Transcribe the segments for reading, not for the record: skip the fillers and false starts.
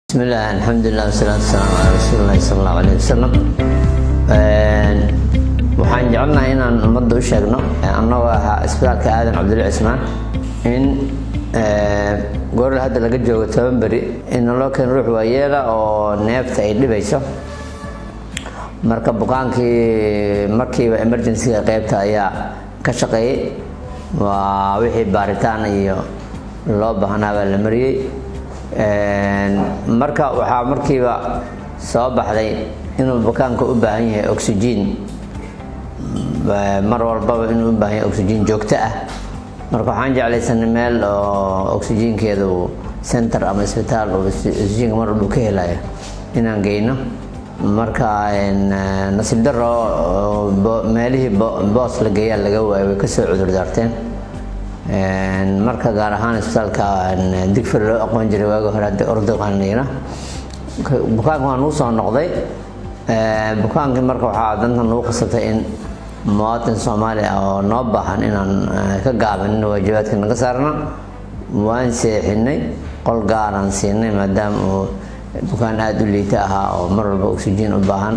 بسم الله الحمد لله والصلاة والسلام على رسول الله صلى الله عليه وسلم. waxaan jecelnahay inaan ummadda u sheegno annagoo ahaa isbitaalka aadan cabdulle cismaan in goor hadda laga joogo 10 bari in loo keen ruux waayeela oo neefta ay dhibayso marka bukaankii markiiba emergency-ga qaybta ayaa ka shaqeeyay waa wixii baaritaan iyo loo baahnaa la mariyay marka waxaa markiiba soo baxday inuu bukaanku u baahan yahay oxygen mar walba inuu u baahan yahay oxygen joogto ah marka waxaan jeclaysanay meel oo oxygenkeedu center ama isbitaal oo oxygen mar walba ka helayo inaan geyno marka nasiib daro meelihii boos la geeyaa laga waayay way ka soo cudur daarteen marka gaar ahaan isbitaalka digfir loo aqoon jiray waaga hore ordoqanina bukaanka waan u soo noqday bukaankii marka waxaa dantan lagu qasabtay in muwaadin Soomaali ah oo noo baahan inaan ka gaaban waajibaadka naga saarno waan seexinay qol gaaran siinay maadaama uu bukaan aad u liita ahaa oo mar walba oxygen u baahan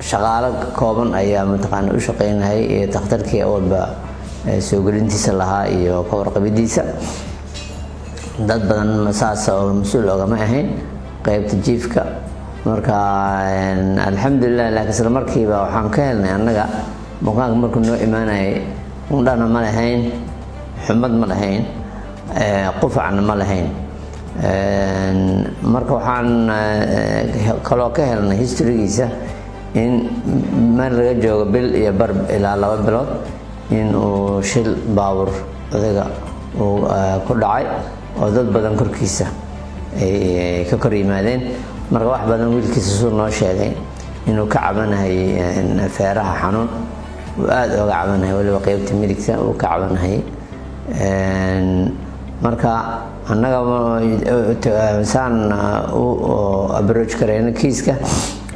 shaqaale kooban ayaa mataqaan u shaqeynayay ee dhakhtarkii walba soo gelintiisa lahaa iyo ka warqabidiisa dad badan masaas oo mas'uul oga ma ahayn qaybta jiifka marka alxamdulillah laakiin isla markiiba waxaan ka helnay annaga bukaanka markuu noo imaanayay undhana ma lahayn xumad ma lahayn qufacna ma lahayn marka waxaan kaloo ka helnay historygiisa in meel laga joogo bil iyo bar ilaa 2 bilood in uu shil baawur adiga uu ku dhacay oo dad badan korkiisa ay ka kor yimaadeen marka wax badan wiilkiisa soo noo sheegay inuu ka cabanahay feeraha xanuun uu aad uga cabanahay waliba qaybta midigta uu ka cabanahay marka annaga saan approach kareyna kiiska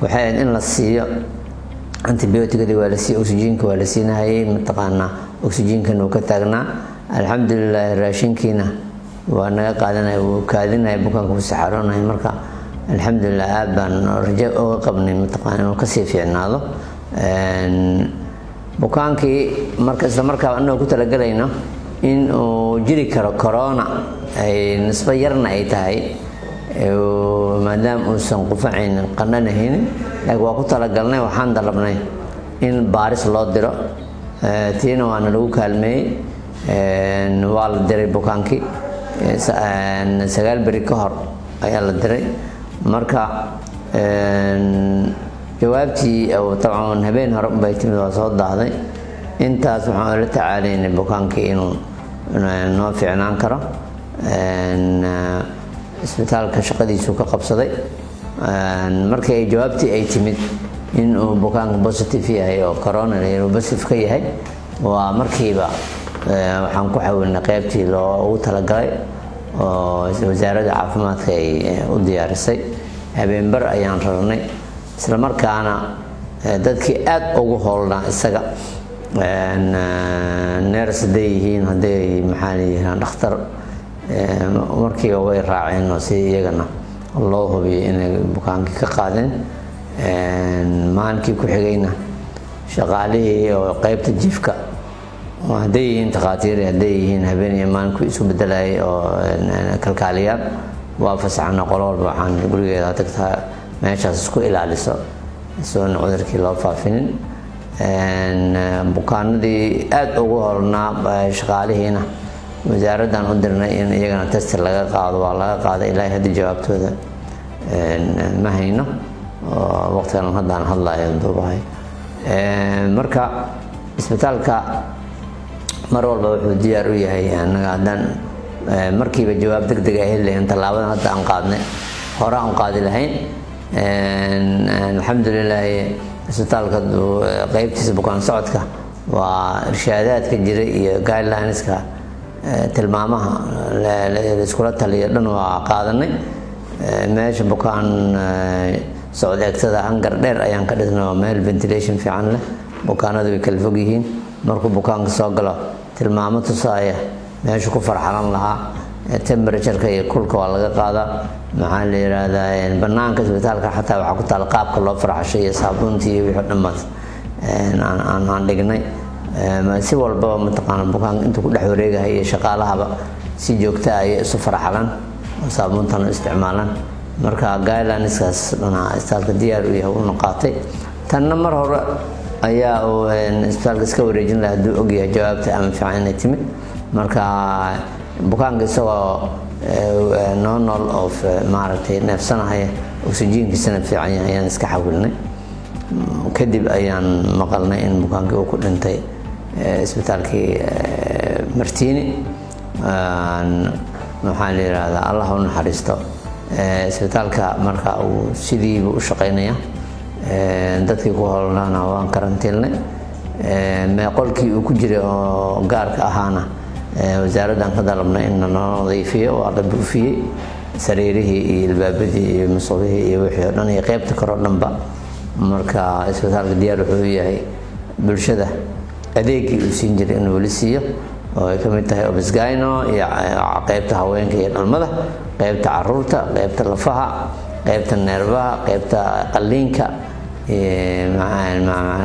waxay in la siiyo antibiyootigada waa la siiyo oxygenka waa la siinayay mataqaana oxygenkan uu ka taagnaa alxamdulillah raashinkiina waa naga qaadanay uu kaadinay bukaanku saxaroonay marka alxamdulillah aad baan rajo uga qabnay mataqaana inuu ka sii fiicnaado bukaankii marka isla markaa annagu ku talagalayno in uu jiri karo corona ay nisba yarna ay tahay maadaama uusan qufacayn qananahayn laakiin waa ku talagalnay waxaan dalabnay in baaris loo diro tiina waana lagu kaalmeeyey waa la diray bukaankii 9 bari ka hor ayaa la diray marka jawaabtii tabcan habeen hore bay timid waa soo daahday intaas waxaan la tacaalaynay bukaankii inuu noo fiicnaan karo isbitaalka shaqadiisu ka qabsaday markii ay jawaabtii ay timid in uu bukaanku positive yahay oo corona uu positive ka yahay waa markiiba waxaan ku xawilnay qaybtii loogu talagalay oo wasaaradda caafimaadka ay u diyaarisay habeenbar ayaan rarnay isla markaana dadkii aad ugu howlnaa isaga nurse haday yihiin haday maxaan yihiin dhakhtar markiiba way raaceen oo si iyagana loo hubiyay inay bukaankii ka qaadeen maankii ku xigayna shaqaalihii oo qaybta jiifka haday yihiin takhaatiir haday yihiin habeen iyo maalinku isu bedelayay oo kalkaaliyaal waa fasaxna qolo walba waxaan gurigeeda tagtaa meeshaas isku ilaaliso soon cudurkii loo faafinin bukaanadii aad ugu hornaa shaqaalihiina wasaaraddan u dirnay in iyagana test laga qaado waa laga qaaday ilaa hadda jawaabtooda ma hayno waqtigan haddaan hadlayo duubahay marka isbitaalka mar walba wuxuu diyaar u yahay annaga haddaan markiiba jawaab degdeg ah helayn talaabadan hadda aan qaadnay hore aan qaadi lahayn alxamdulillah isbitaalka qaybtiisa bukaan socodka waa irshaadaadka jiray iyo guidelineska tilmaamaha la iskula taliyo dhan waa qaadanay meesha bukaan socod eegtada hangar dheer ayaan ka dhisnay meel ventilation fiican leh bukaanadu way kala fog yihiin markuu bukaanka soo galo tilmaamo tusaaya meesha ku farxalan lahaa temperatureka iyo kulka waa laga qaadaa. maxaa la yiraahdaa banaanka isbitaalka xataa waxaa ku taal qaabka loo farxashay iyo saabuuntii iyo wixii dhammaad aan dhignay. si walba mataqaana bukaanka intuu ku dhex wareegahay iyo shaqaalahaba si joogto ah ay isu farxalaan oo saabuuntan isticmaalaan. marka guidelineskaas dhana isbitaalka diyaar u yahay uu qaatay. tanna mar hore ayaa uu isbitaalka iska wareejin lahaa hadduu ogyahay jawaabta ama fiican inay timid. marka bukaanka isagoo nool of maaragtay neefsanaya oksijiinkiisana fiican yahay ayaan iska xawilnay. kadib ayaan maqalnay in bukaankii uu ku dhintay isbitaalkii Martiini. maxaa la yiraahdaa Allah u naxariisto. isbitaalka marka uu sidiiba u shaqeynaya. dadkii ku howlanaana waan karantiilnay. qolkii uu ku jiray oo gaarka ahaana wasaaraddan ka dalabnay in la nadiifiyo waa la buufiyey. sariirihii iyo albaabadii iyo musqulihii iyo wixii oo dhan iyo qaybta kale oo dhanba. marka isbitaalka diyaar wuxuu yahay bulshada adeegii uu siin jiray inuu weli siiyo oo ay ka mid tahay obsgyno iyo qaybta haweenka iyo dhalmada, qaybta caruurta, qaybta lafaha, qaybta neerfaha, qaybta qalliinka,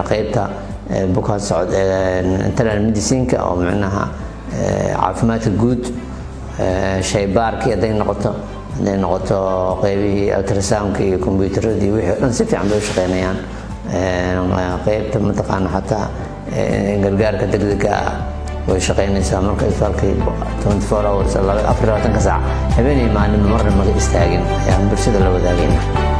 qaybta bukaan socod internal medicine-ka oo macnaha caafimaadka guud, shaybaarkii hadday noqoto qaybihii ultrasound-ka iyo kombiyuutarradii wixii oo dhan si fiican bay u shaqeynayaan. qaybta mataqaana xataa gargaarka degdega ah way shaqeynaysaa. marka isbitaalkii 24 hours 24 saac habeenii maalin marna maga istaagin ayaan bulshada la wadaagayna.